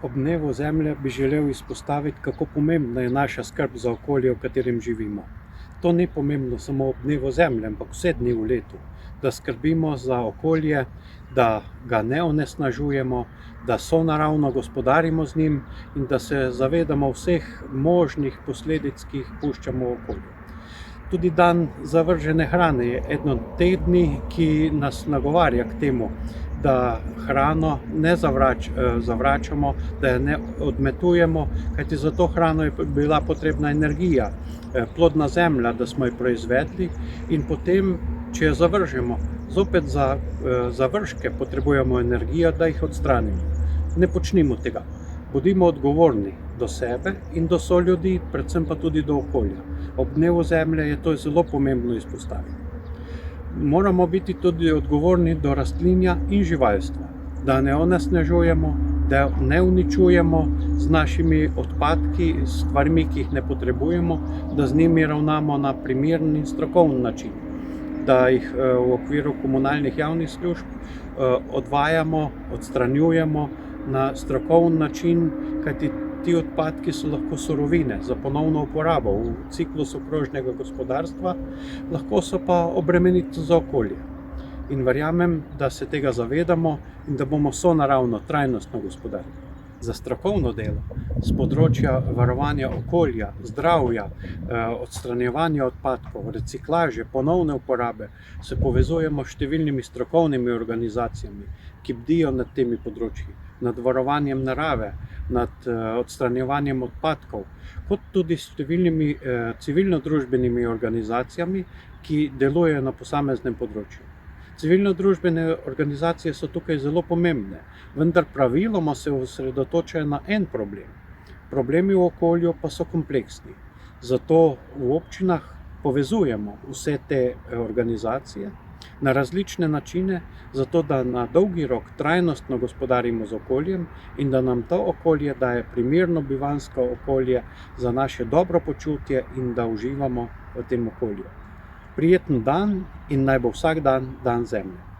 Ob dnevu Zemlje bi želel izpostaviti, kako pomembna je naša skrb za okolje, v katerem živimo. To ni pomembno samo ob dnevu Zemlje, ampak vse dni v letu. Da skrbimo za okolje, da ga ne onesnažujemo, da sonaravno gospodarimo z njim in da se zavedamo vseh možnih posledic, ki jih puščamo v okolju. Tudi dan zavržene hrane je eden od teh dni, ki nas nagovarja k temu, da hrano ne zavračamo, da jo ne odmetujemo, kajti za to hrano je bila potrebna energija, plodna zemlja, da smo jo proizvedli, in potem, če jo zavržemo, zopet za zavržke potrebujemo energijo, da jih odstranimo. Ne počnimo tega. Bodimo odgovorni do sebe in do soljudi, predvsem pa tudi do okolja. Ob dnevu Zemlje je to zelo pomembno izpostaviti. Moramo biti tudi odgovorni do rastlinja in živalstva, da ne onesnažujemo, da ne uničujemo z našimi odpadki, s stvarmi, ki jih ne potrebujemo, da z njimi ravnamo na primeren in strokoven način, da jih v okviru komunalnih javnih služb odvajamo, odstranjujemo na strokoven način, kajti ti odpadki so lahko surovine za ponovno uporabo v ciklusu krožnega gospodarstva, lahko so pa obremenitev za okolje. In verjamem, da se tega zavedamo in da bomo sonaravno, trajnostno gospodarili. Za strokovno delo z področja varovanja okolja, zdravja, odstranjevanja odpadkov, reciklaže, ponovne uporabe se povezujemo s številnimi strokovnimi organizacijami, ki bdijo nad temi področji, nad varovanjem narave, nad odstranjevanjem odpadkov, kot tudi s številnimi civilno-družbenimi organizacijami, ki delujejo na posameznem področju. Civilno-družbene organizacije so tukaj zelo pomembne, vendar praviloma se osredotočajo na en problem. Problemi v okolju pa so kompleksni. Zato v občinah povezujemo vse te organizacije na različne načine, zato da na dolgi rok trajnostno gospodarimo z okoljem in da nam to okolje daje primerno bivanjsko okolje za naše dobro počutje in da uživamo v tem okolju. Prijeten dan in naj bo vsak dan dan Zemlje.